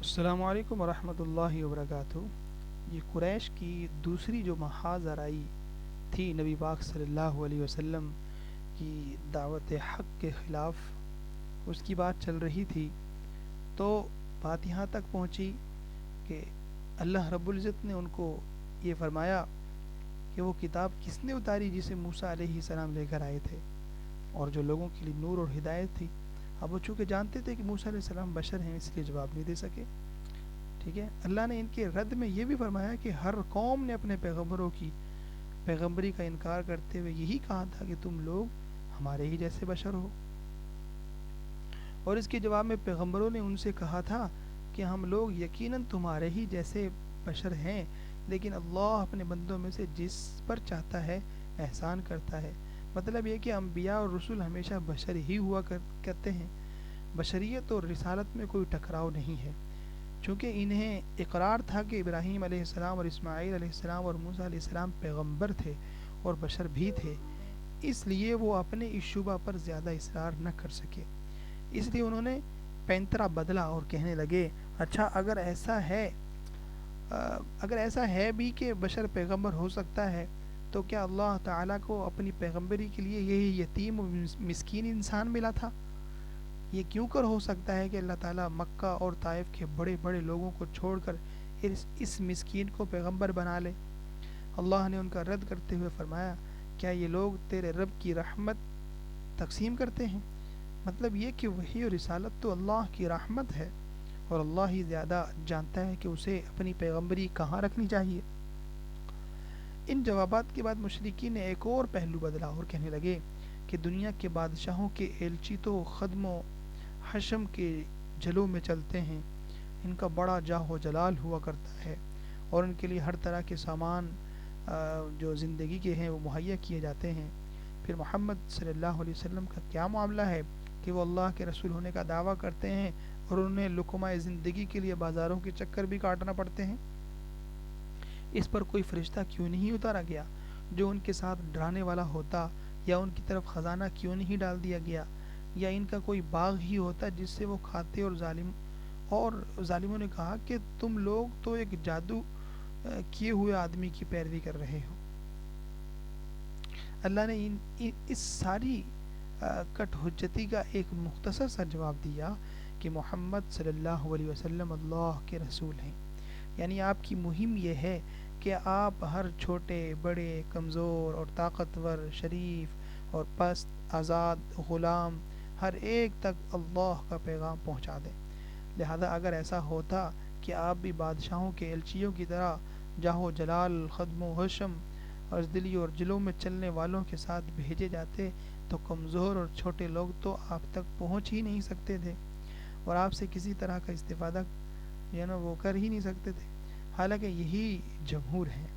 السلام علیکم ورحمۃ اللہ وبرکاتہ۔ یہ قریش کی دوسری جو محاذ آرائی تھی نبی پاک صلی اللہ علیہ وسلم کی دعوت حق کے خلاف، اس کی بات چل رہی تھی، تو بات یہاں تک پہنچی کہ اللہ رب العزت نے ان کو یہ فرمایا کہ وہ کتاب کس نے اتاری جسے موسیٰ علیہ السلام لے کر آئے تھے، اور جو لوگوں کے لیے نور اور ہدایت تھی۔ اب وہ چونکہ جانتے تھے کہ موسیٰ علیہ السلام بشر ہیں، اس لیے جواب نہیں دے سکے۔ ٹھیک ہے، اللہ نے ان کے رد میں یہ بھی فرمایا کہ ہر قوم نے اپنے پیغمبروں کی پیغمبری کا انکار کرتے ہوئے یہی کہا تھا کہ تم لوگ ہمارے ہی جیسے بشر ہو، اور اس کے جواب میں پیغمبروں نے ان سے کہا تھا کہ ہم لوگ یقیناً تمہارے ہی جیسے بشر ہیں، لیکن اللہ اپنے بندوں میں سے جس پر چاہتا ہے احسان کرتا ہے۔ مطلب یہ کہ انبیاء اور رسول ہمیشہ بشر ہی ہوا کرتے ہیں، بشریت اور رسالت میں کوئی ٹکراؤ نہیں ہے، چونکہ انہیں اقرار تھا کہ ابراہیم علیہ السلام اور اسماعیل علیہ السلام اور موسیٰ علیہ السلام پیغمبر تھے اور بشر بھی تھے، اس لیے وہ اپنے اس شبہ پر زیادہ اصرار نہ کر سکے۔ اس لیے انہوں نے پینترا بدلا اور کہنے لگے، اچھا اگر ایسا ہے بھی کہ بشر پیغمبر ہو سکتا ہے، تو کیا اللہ تعالیٰ کو اپنی پیغمبری کے لیے یہی یتیم و مسکین انسان ملا تھا؟ یہ کیوں کر ہو سکتا ہے کہ اللہ تعالیٰ مکہ اور طائف کے بڑے بڑے لوگوں کو چھوڑ کر اس مسکین کو پیغمبر بنا لے؟ اللہ نے ان کا رد کرتے ہوئے فرمایا، کیا یہ لوگ تیرے رب کی رحمت تقسیم کرتے ہیں؟ مطلب یہ کہ وحی اور رسالت تو اللہ کی رحمت ہے، اور اللہ ہی زیادہ جانتا ہے کہ اسے اپنی پیغمبری کہاں رکھنی چاہیے۔ ان جوابات کے بعد مشرکین نے ایک اور پہلو بدلا اور کہنے لگے کہ دنیا کے بادشاہوں کے ایلچی تو خدم و حشم کے جلوں میں چلتے ہیں، ان کا بڑا جاہ و جلال ہوا کرتا ہے، اور ان کے لیے ہر طرح کے سامان جو زندگی کے ہیں وہ مہیا کیے جاتے ہیں۔ پھر محمد صلی اللہ علیہ وسلم کا کیا معاملہ ہے کہ وہ اللہ کے رسول ہونے کا دعویٰ کرتے ہیں اور انہیں لقمہ زندگی کے لیے بازاروں کے چکر بھی کاٹنا پڑتے ہیں؟ اس پر کوئی فرشتہ کیوں نہیں اتارا گیا جو ان کے ساتھ ڈرانے والا ہوتا، یا ان کی طرف خزانہ کیوں نہیں ڈال دیا گیا، یا ان کا کوئی باغ ہی ہوتا جس سے وہ کھاتے؟ اور ظالموں نے کہا کہ تم لوگ تو ایک جادو کیے ہوئے آدمی کی پیروی کر رہے ہو۔ اللہ نے اس ساری کٹ حجتی کا ایک مختصر سا جواب دیا کہ محمد صلی اللہ علیہ وسلم اللہ کے رسول ہیں، یعنی آپ کی مہم یہ ہے کہ آپ ہر چھوٹے بڑے، کمزور اور طاقتور، شریف اور پست، آزاد غلام، ہر ایک تک اللہ کا پیغام پہنچا دیں۔ لہذا اگر ایسا ہوتا کہ آپ بھی بادشاہوں کے ایلچیوں کی طرح جاہ و جلال، خدم و حشم، ازدلی اور جلوں میں چلنے والوں کے ساتھ بھیجے جاتے، تو کمزور اور چھوٹے لوگ تو آپ تک پہنچ ہی نہیں سکتے تھے، اور آپ سے کسی طرح کا استفادہ وہ کر ہی نہیں سکتے تھے، حالانکہ یہی جمہور ہیں۔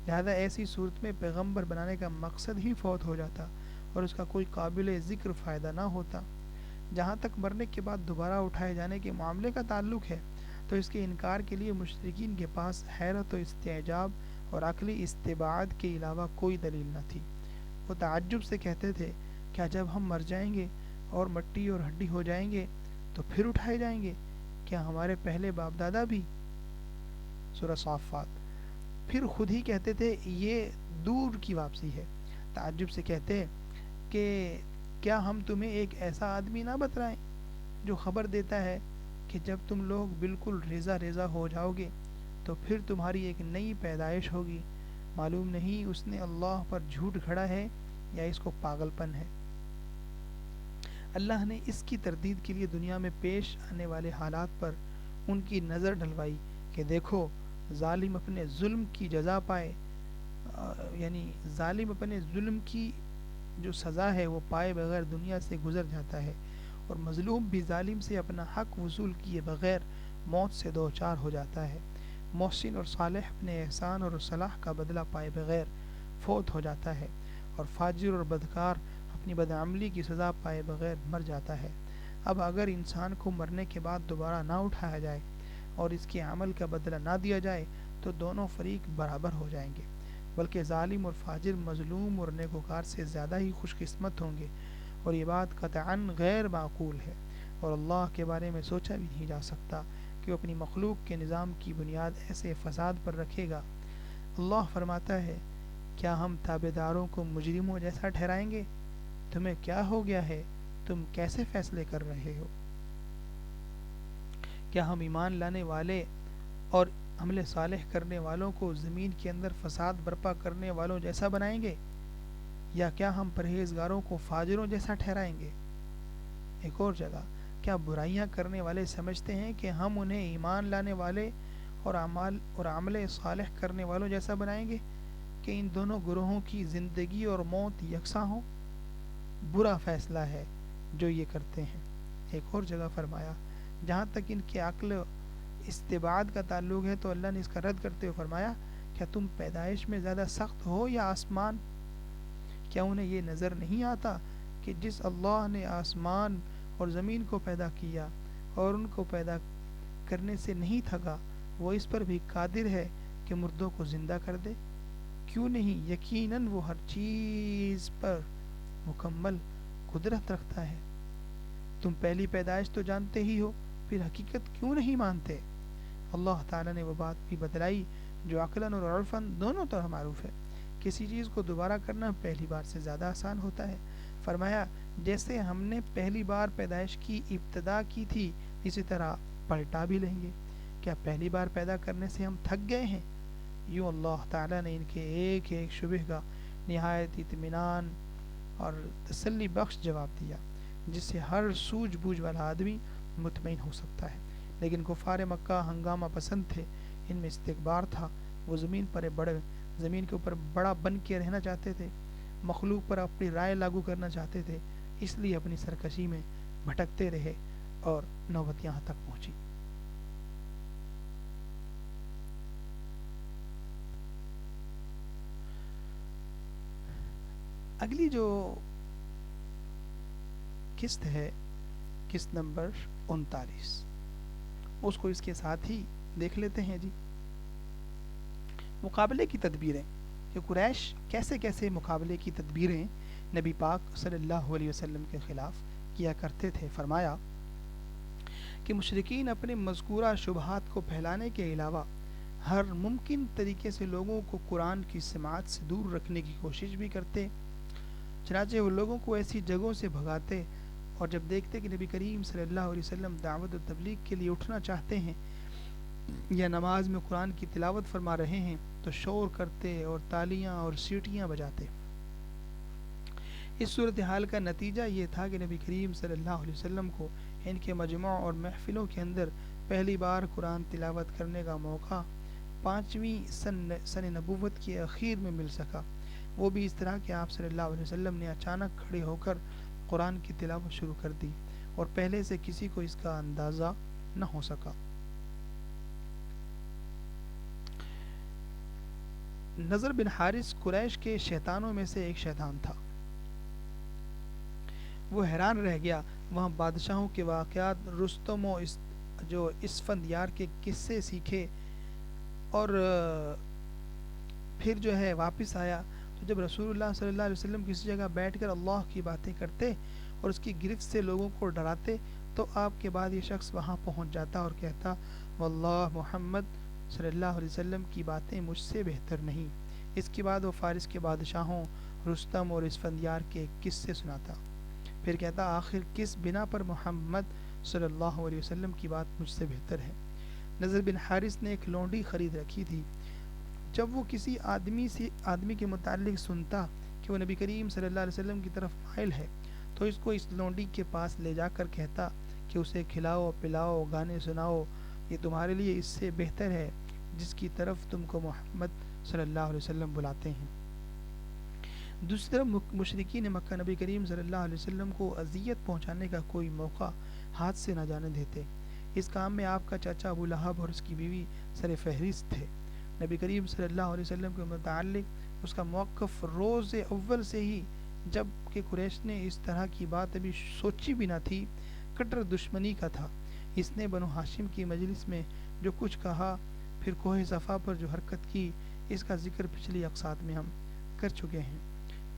لہذا ایسی صورت میں پیغمبر بنانے کا مقصد ہی فوت ہو جاتا اور اس کا کوئی قابل ذکر فائدہ نہ ہوتا۔ جہاں تک مرنے کے بعد دوبارہ اٹھائے جانے کے معاملے کا تعلق ہے، تو اس کے انکار کے لیے مشرکین کے پاس حیرت و استعجاب اور عقلی استبعاد کے علاوہ کوئی دلیل نہ تھی۔ وہ تعجب سے کہتے تھے، کیا جب ہم مر جائیں گے اور مٹی اور ہڈی ہو جائیں گے تو پھر اٹھائے جائیں گے؟ کیا ہمارے پہلے باپ دادا بھی؟ سورہ صافات۔ پھر خود ہی کہتے تھے یہ دور کی واپسی ہے۔ تعجب سے کہتے کہ کیا ہم تمہیں ایک ایسا آدمی نہ بتلائیں جو خبر دیتا ہے کہ جب تم لوگ بالکل ریزہ ریزہ ہو جاؤ گے تو پھر تمہاری ایک نئی پیدائش ہوگی؟ معلوم نہیں اس نے اللہ پر جھوٹ گھڑا ہے یا اس کو پاگل پن ہے۔ اللہ نے اس کی تردید کے لیے دنیا میں پیش آنے والے حالات پر ان کی نظر ڈلوائی کہ دیکھو، ظالم اپنے ظلم کی جزا پائے، یعنی ظالم اپنے ظلم کی جو سزا ہے وہ پائے بغیر دنیا سے گزر جاتا ہے، اور مظلوم بھی ظالم سے اپنا حق وصول کیے بغیر موت سے دوچار ہو جاتا ہے۔ محسن اور صالح اپنے احسان اور صلاح کا بدلہ پائے بغیر فوت ہو جاتا ہے، اور فاجر اور بدکار اپنی بدعملی کی سزا پائے بغیر مر جاتا ہے۔ اب اگر انسان کو مرنے کے بعد دوبارہ نہ اٹھایا جائے اور اس کے عمل کا بدلہ نہ دیا جائے تو دونوں فریق برابر ہو جائیں گے، بلکہ ظالم اور فاجر مظلوم اور نیکوکار سے زیادہ ہی خوش قسمت ہوں گے، اور یہ بات قطعاً غیر معقول ہے اور اللہ کے بارے میں سوچا بھی نہیں جا سکتا کہ وہ اپنی مخلوق کے نظام کی بنیاد ایسے فساد پر رکھے گا۔ اللہ فرماتا ہے کیا ہم تابع داروں کو مجرموں جیسا ٹھہرائیں گے؟ تمہیں کیا ہو گیا ہے؟ تم کیسے فیصلے کر رہے ہو؟ کیا ہم ایمان لانے والے اور عمل صالح کرنے والوں کو زمین کے اندر فساد برپا کرنے والوں جیسا بنائیں گے، یا کیا ہم پرہیزگاروں کو فاجروں جیسا ٹھہرائیں گے؟ ایک اور جگہ، کیا برائیاں کرنے والے سمجھتے ہیں کہ ہم انہیں ایمان لانے والے اور عمل صالح کرنے والوں جیسا بنائیں گے کہ ان دونوں گروہوں کی زندگی اور موت یکساں ہو؟ برا فیصلہ ہے جو یہ کرتے ہیں۔ ایک اور جگہ فرمایا جہاں تک ان کے عقل استبعاد کا تعلق ہے تو اللہ نے اس کا رد کرتے ہوئے فرمایا کیا تم پیدائش میں زیادہ سخت ہو یا آسمان؟ کیا انہیں یہ نظر نہیں آتا کہ جس اللہ نے آسمان اور زمین کو پیدا کیا اور ان کو پیدا کرنے سے نہیں تھکا، وہ اس پر بھی قادر ہے کہ مردوں کو زندہ کر دے؟ کیوں نہیں، یقیناً وہ ہر چیز پر مکمل قدرت رکھتا ہے۔ تم پہلی پیدائش تو جانتے ہی ہو، پھر حقیقت کیوں نہیں مانتے؟ اللہ تعالیٰ نے وہ بات بھی بتلائی جو عقلاً اور عرفاً دونوں طرح معروف ہے۔ کسی چیز کو دوبارہ کرنا پہلی بار سے زیادہ آسان ہوتا ہے۔ فرمایا جیسے ہم نے پہلی بار پیدائش کی ابتدا کی تھی اسی طرح پلٹا بھی لیں گے۔ کیا پہلی بار پیدا کرنے سے ہم تھک گئے ہیں؟ یوں اللہ تعالیٰ نے ان کے ایک ایک شبہ کا نہایت اطمینان اور تسلی بخش جواب دیا جس سے ہر سوجھ بوجھ والا آدمی مطمئن ہو سکتا ہے۔ لیکن کفار مکہ ہنگامہ پسند تھے، ان میں استکبار تھا، وہ زمین کے اوپر بڑا بن کے رہنا چاہتے تھے، مخلوق پر اپنی رائے لاگو کرنا چاہتے تھے، اس لیے اپنی سرکشی میں بھٹکتے رہے اور نوبت یہاں تک پہنچی۔ اگلی جو قسط ہے، قسط نمبر 39، اس کو اس کے ساتھ ہی دیکھ لیتے ہیں جی۔ مقابلے کی تدبیریں، کہ قریش کیسے کیسے مقابلے کی تدبیریں نبی پاک صلی اللہ علیہ وسلم کے خلاف کیا کرتے تھے۔ فرمایا کہ مشرکین اپنے مذکورہ شبہات کو پھیلانے کے علاوہ ہر ممکن طریقے سے لوگوں کو قرآن کی سماعت سے دور رکھنے کی کوشش بھی کرتے، چنانچہ وہ لوگوں کو ایسی جگہوں سے بھگاتے اور جب دیکھتے کہ نبی کریم صلی اللہ علیہ وسلم دعوت و تبلیغ کے لیے اٹھنا چاہتے ہیں یا نماز میں قرآن کی تلاوت فرما رہے ہیں تو شور کرتے اور تالیاں اور سیٹیاں بجاتے۔ اس صورتحال کا نتیجہ یہ تھا کہ نبی کریم صلی اللہ علیہ وسلم کو ان کے مجمع اور محفلوں کے اندر پہلی بار قرآن تلاوت کرنے کا موقع 5ویں سن نبوت کے اخیر میں مل سکا، وہ بھی اس طرح کہ آپ صلی اللہ علیہ وسلم نے اچانک کھڑے ہو کر قرآن کی تلاوت شروع کر دی اور پہلے سے کسی کو اس کا اندازہ نہ ہو سکا۔ نضر بن حارث قریش کے شیطانوں میں سے ایک شیطان تھا۔ وہ حیران رہ گیا، وہاں بادشاہوں کے واقعات، رستم و جو اسفندیار کے قصے سیکھے اور پھر جو ہے واپس آیا تو جب رسول اللہ صلی اللہ علیہ وسلم کسی جگہ بیٹھ کر اللہ کی باتیں کرتے اور اس کی گرفت سے لوگوں کو ڈراتے تو آپ کے بعد یہ شخص وہاں پہنچ جاتا اور کہتا واللہ محمد صلی اللہ علیہ وسلم کی باتیں مجھ سے بہتر نہیں۔ اس کے بعد وہ فارس کے بادشاہوں رستم اور اسفندیار کے قصے سناتا، پھر کہتا آخر کس بنا پر محمد صلی اللہ علیہ وسلم کی بات مجھ سے بہتر ہے۔ نضر بن حارث نے ایک لونڈی خرید رکھی تھی، جب وہ کسی آدمی کے متعلق سنتا کہ وہ نبی کریم صلی اللہ علیہ وسلم کی طرف مائل ہے تو اس کو اس لونڈی کے پاس لے جا کر کہتا کہ اسے کھلاؤ پلاؤ گانے سناؤ، یہ تمہارے لیے اس سے بہتر ہے جس کی طرف تم کو محمد صلی اللہ علیہ وسلم بلاتے ہیں۔ دوسری طرف مشرکین مکہ نبی کریم صلی اللہ علیہ وسلم کو اذیت پہنچانے کا کوئی موقع ہاتھ سے نہ جانے دیتے۔ اس کام میں آپ کا چاچا ابو لہب اور اس کی بیوی سر فہرست تھے۔ نبی کریم صلی اللہ علیہ وسلم کے متعلق اس کا موقف روز اول سے ہی، جب کہ قریش نے اس طرح کی بات ابھی سوچی بھی نہ تھی، کٹر دشمنی کا تھا۔ اس نے بنو ہاشم کی مجلس میں جو کچھ کہا، پھر کوہ صفا پر جو حرکت کی، اس کا ذکر پچھلی اقساط میں ہم کر چکے ہیں۔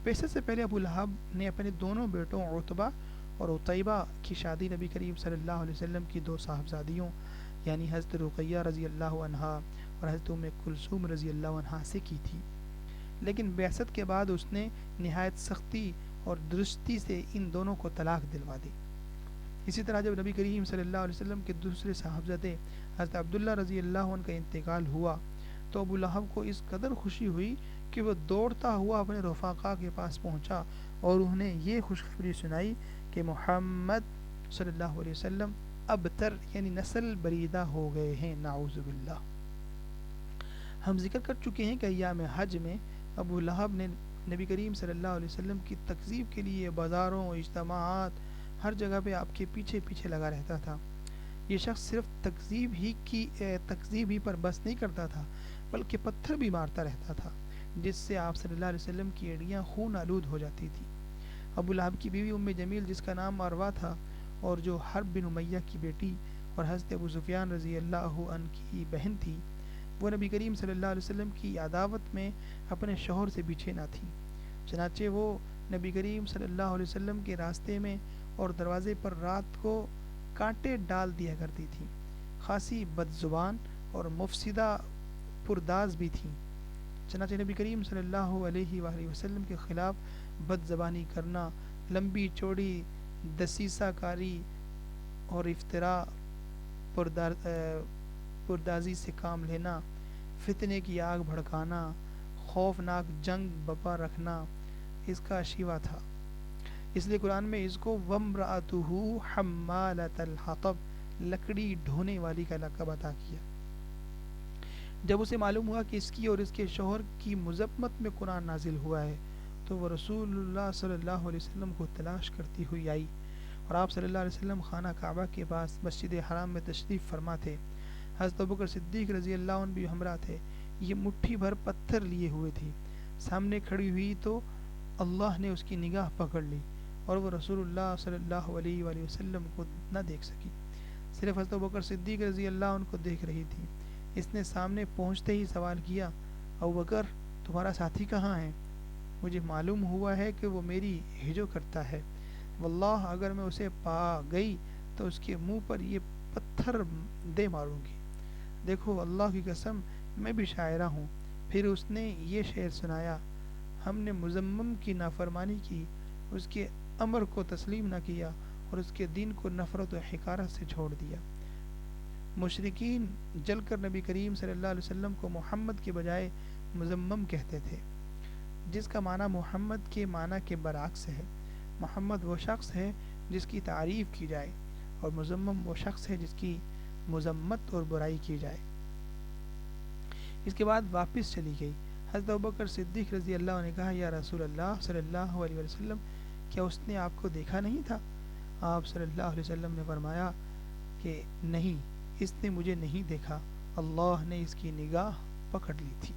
پیسے سے پہلے ابو لہب نے اپنے دونوں بیٹوں عتبہ اور عتیبہ کی شادی نبی کریم صلی اللہ علیہ وسلم کی 2 صاحبزادیوں یعنی حضرت رقیہ رضی اللہ عنہا اور حضرت ام کلثوم رضی اللہ عنہا سے کی تھی، لیکن بعثت کے بعد اس نے نہایت سختی اور درستی سے ان دونوں کو طلاق دلوا دی۔ اسی طرح جب نبی کریم صلی اللہ علیہ وسلم کے دوسرے صاحبزادے حضرت عبداللہ رضی اللہ عنہ کا انتقال ہوا تو ابو لہب کو اس قدر خوشی ہوئی کہ وہ دوڑتا ہوا اپنے رفقا کے پاس پہنچا اور انہیں یہ خوشخبری سنائی کہ محمد صلی اللہ علیہ وسلم ابتر یعنی نسل بریدہ ہو گئے ہیں، نعوذ باللہ۔ ہم ذکر کر چکے ہیں کہ ایام حج میں ابو لہب نے نبی کریم صلی اللہ علیہ وسلم کی تکذیب کے لیے بازاروں، اجتماعات، ہر جگہ پہ آپ کے پیچھے پیچھے لگا رہتا تھا۔ یہ شخص صرف تکذیب ہی پر بس نہیں کرتا تھا بلکہ پتھر بھی مارتا رہتا تھا، جس سے آپ صلی اللہ علیہ وسلم کی ایڑیاں خون آلود ہو جاتی تھی۔ ابو لہب کی بیوی ام جمیل جس کا نام اروا تھا اور جو حرب بن امیہ کی بیٹی اور حضرت ابو سفیان رضی اللہ عنہ کی بہن تھی، وہ نبی کریم صلی اللہ علیہ وسلم کی عداوت میں اپنے شوہر سے پیچھے نہ تھی، چنانچہ وہ نبی کریم صلی اللہ علیہ وسلم کے راستے میں اور دروازے پر رات کو کانٹے ڈال دیا کرتی تھی۔ خاصی بد زبان اور مفسدہ پرداز بھی تھیں، چنانچہ نبی کریم صلی اللہ علیہ وآلہ وسلم کے خلاف بد زبانی کرنا، لمبی چوڑی دسیسہ کاری اور افتراء، پردازی سے کام لینا، فتنے کی آگ بھڑکانا، خوفناک جنگ بپا رکھنا اس کا شیوا تھا۔ اس لیے قرآن میں اس کو وَامْرَأَتُهُ حَمَّالَةَ الْحَطَبِ لکڑی ڈھونے والی کا لقب عطا کیا۔ جب اسے معلوم ہوا کہ اس کی اور اس کے شوہر کی مذمت میں قرآن نازل ہوا ہے تو وہ رسول اللہ صلی اللہ علیہ وسلم کو تلاش کرتی ہوئی آئی، اور آپ صلی اللہ علیہ وسلم خانہ کعبہ کے پاس مسجد حرام میں تشریف فرما تھے۔ حضرت ابوبکر صدیق رضی اللہ عنہ بھی ہمراہ تھے۔ یہ مٹھی بھر پتھر لیے ہوئے تھی، سامنے کھڑی ہوئی تو اللہ نے اس کی نگاہ پکڑ لی اور وہ رسول اللہ صلی اللہ علیہ وآلہ وسلم کو نہ دیکھ سکی، صرف حضرت ابوبکر صدیق رضی اللہ عنہ کو دیکھ رہی تھی۔ اس نے سامنے پہنچتے ہی سوال کیا، ابوبکر تمہارا ساتھی کہاں ہے؟ مجھے معلوم ہوا ہے کہ وہ میری ہجو کرتا ہے، واللہ اگر میں اسے پا گئی تو اس کے منہ پر یہ پتھر دے ماروں گی۔ دیکھو اللہ کی قسم میں بھی شاعرہ ہوں۔ پھر اس نے یہ شعر سنایا، ہم نے مذمم کی نافرمانی کی، اس کے امر کو تسلیم نہ کیا اور اس کے دین کو نفرت و حقارت سے چھوڑ دیا۔ مشرکین جل کر نبی کریم صلی اللہ علیہ وسلم کو محمد کے بجائے مذمم کہتے تھے، جس کا معنی محمد کے معنی کے برعکس ہے۔ محمد وہ شخص ہے جس کی تعریف کی جائے اور مذمم وہ شخص ہے جس کی مذمت اور برائی کی جائے۔ اس کے بعد واپس چلی گئی۔ حضرت ابوبکر صدیق رضی اللہ عنہ نے کہا، یا رسول اللہ صلی اللہ علیہ وسلم، کیا اس نے آپ کو دیکھا نہیں تھا؟ آپ صلی اللہ علیہ وسلم نے فرمایا کہ نہیں، اس نے مجھے نہیں دیکھا، اللہ نے اس کی نگاہ پکڑ لی تھی۔